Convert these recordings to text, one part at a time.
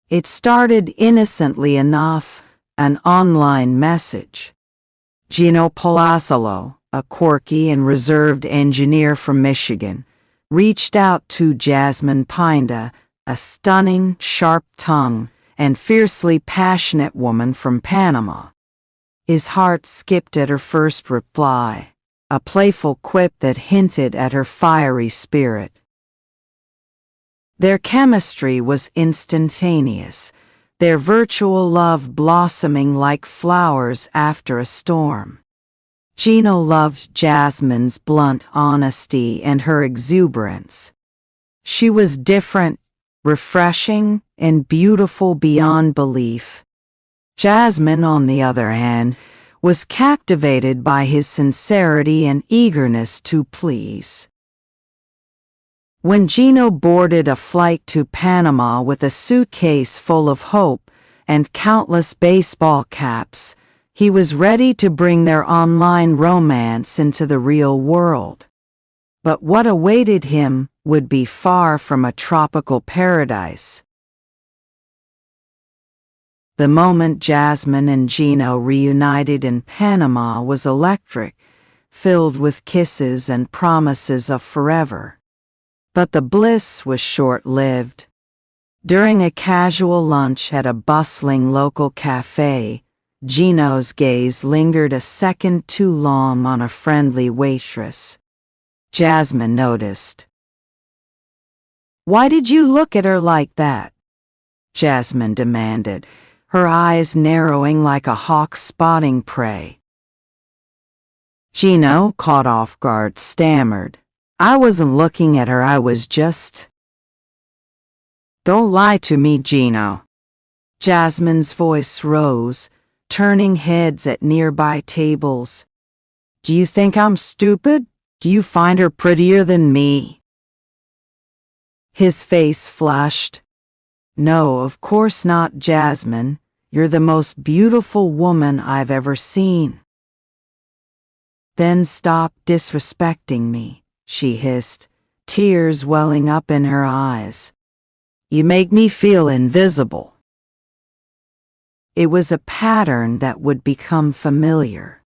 It started innocently enough, an online message. Gino Palazzolo, a quirky and reserved engineer from Michigan, reached out to Jasmine Pinda, a stunning, sharp-tongued, and fiercely passionate woman from Panama. His heart skipped at her first reply, a playful quip that hinted at her fiery spirit. Their chemistry was instantaneous, their virtual love blossoming like flowers after a storm. Gino loved Jasmine's blunt honesty and her exuberance. She was different, refreshing, and beautiful beyond belief. Jasmine, on the other hand, was captivated by his sincerity and eagerness to please. When Gino boarded a flight to Panama with a suitcase full of hope and countless baseball caps, he was ready to bring their online romance into the real world. But what awaited him would be far from a tropical paradise. The moment Jasmine and Gino reunited in Panama was electric, filled with kisses and promises of forever. But the bliss was short-lived. During a casual lunch at a bustling local cafe, Gino's gaze lingered a second too long on a friendly waitress. Jasmine noticed. "Why did you look at her like that?" Jasmine demanded, her eyes narrowing like a hawk spotting prey. Gino, caught off guard, stammered, "I wasn't looking at her, I was just—" "Don't lie to me, Gino." Jasmine's voice rose, turning heads at nearby tables. "Do you think I'm stupid? Do you find her prettier than me?" His face flushed. "No, of course not, Jasmine. You're the most beautiful woman I've ever seen." "Then stop disrespecting me," she hissed, tears welling up in her eyes. "You make me feel invisible." It was a pattern that would become familiar.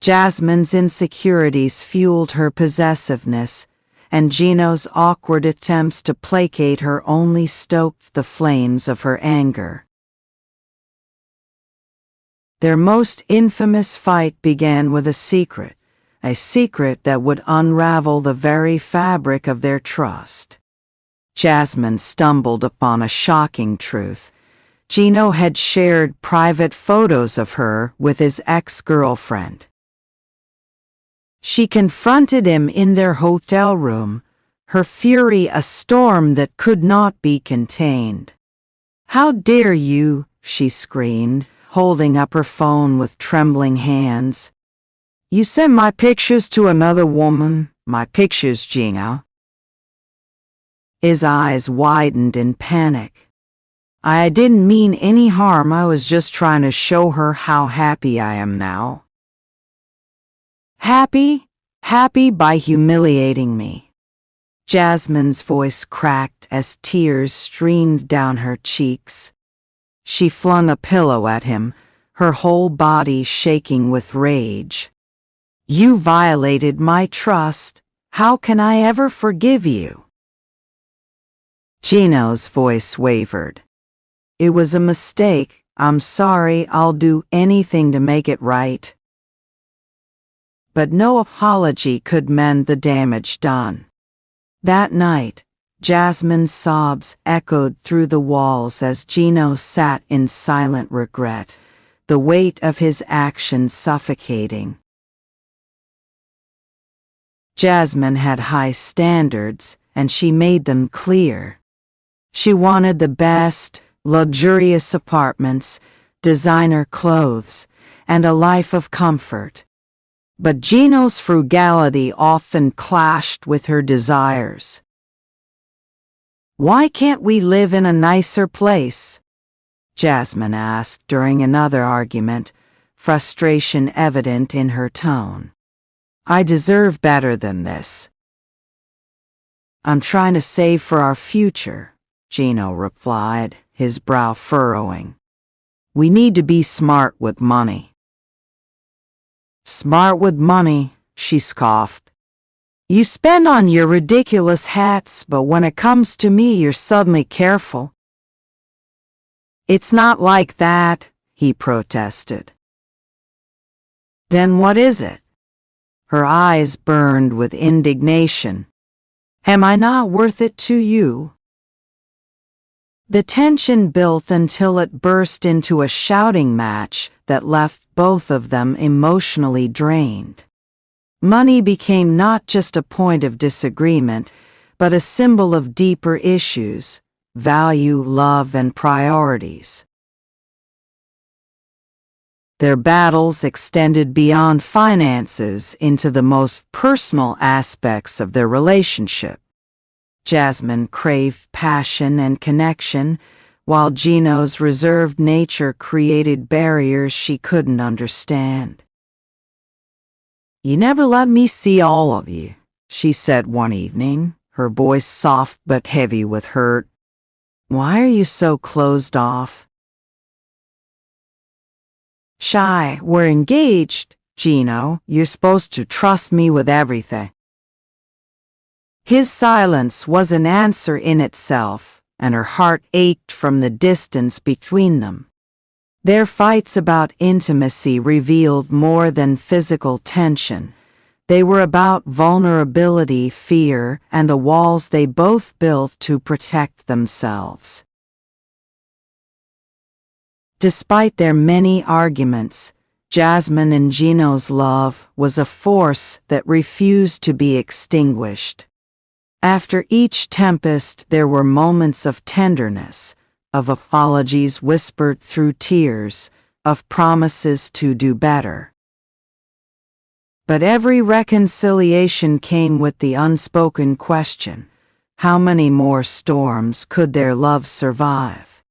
Jasmine's insecurities fueled her possessiveness, and Gino's awkward attempts to placate her only stoked the flames of her anger. Their most infamous fight began with a secret that would unravel the very fabric of their trust. Jasmine stumbled upon a shocking truth. Gino had shared private photos of her with his ex-girlfriend. She confronted him in their hotel room, her fury a storm that could not be contained. "How dare you!" she screamed, holding up her phone with trembling hands. "You sent my pictures to another woman, my pictures, Gino." His eyes widened in panic. "I didn't mean any harm, I was just trying to show her how happy I am now." "Happy? Happy by humiliating me." Jasmine's voice cracked as tears streamed down her cheeks. She flung a pillow at him, her whole body shaking with rage. "You violated my trust. How can I ever forgive you?" Gino's voice wavered. "It was a mistake. I'm sorry. I'll do anything to make it right." But no apology could mend the damage done. That night, Jasmine's sobs echoed through the walls as Gino sat in silent regret, the weight of his actions suffocating. Jasmine had high standards, and she made them clear. She wanted the best, luxurious apartments, designer clothes, and a life of comfort. But Gino's frugality often clashed with her desires. "Why can't we live in a nicer place?" Jasmine asked during another argument, frustration evident in her tone. "I deserve better than this." "I'm trying to save for our future," Gino replied, his brow furrowing. "We need to be smart with money." "Smart with money," she scoffed. "You spend on your ridiculous hats, but when it comes to me, you're suddenly careful." "It's not like that," he protested. "Then what is it?" Her eyes burned with indignation. "Am I not worth it to you?" The tension built until it burst into a shouting match that left both of them emotionally drained. Money became not just a point of disagreement, but a symbol of deeper issues: value, love, and priorities. Their battles extended beyond finances into the most personal aspects of their relationship. Jasmine craved passion and connection, while Gino's reserved nature created barriers she couldn't understand. "You never let me see all of you," she said one evening, her voice soft but heavy with hurt. "Why are you so closed off?" "Shy, we're engaged, Gino. You're supposed to trust me with everything." His silence was an answer in itself, and her heart ached from the distance between them. Their fights about intimacy revealed more than physical tension. They were about vulnerability, fear, and the walls they both built to protect themselves. Despite their many arguments, Jasmine and Gino's love was a force that refused to be extinguished. After each tempest, there were moments of tenderness, of apologies whispered through tears, of promises to do better. But every reconciliation came with the unspoken question: how many more storms could their love survive?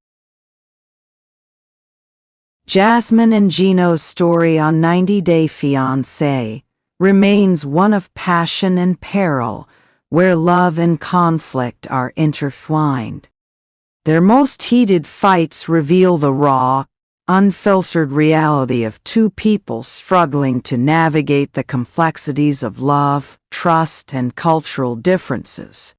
Jasmine and Gino's story on 90 Day Fiancé remains one of passion and peril, where love and conflict are intertwined. Their most heated fights reveal the raw, unfiltered reality of two people struggling to navigate the complexities of love, trust, and cultural differences.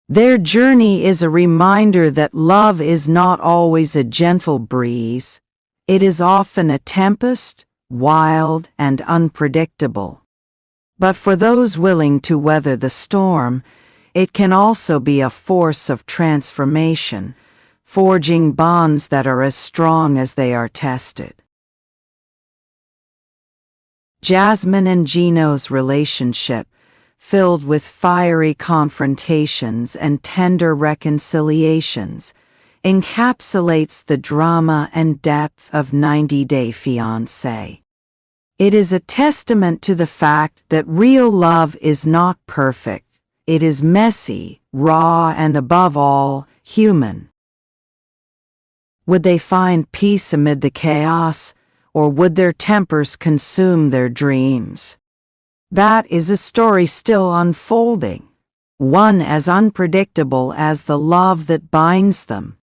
Their journey is a reminder that love is not always a gentle breeze. It is often a tempest, wild and unpredictable. But for those willing to weather the storm, it can also be a force of transformation, forging bonds that are as strong as they are tested. Jasmine and Gino's relationship, filled with fiery confrontations and tender reconciliations, encapsulates the drama and depth of 90 Day Fiancé. It is a testament to the fact that real love is not perfect. It is messy, raw, and above all, human. Would they find peace amid the chaos, or would their tempers consume their dreams? That is a story still unfolding, one as unpredictable as the love that binds them.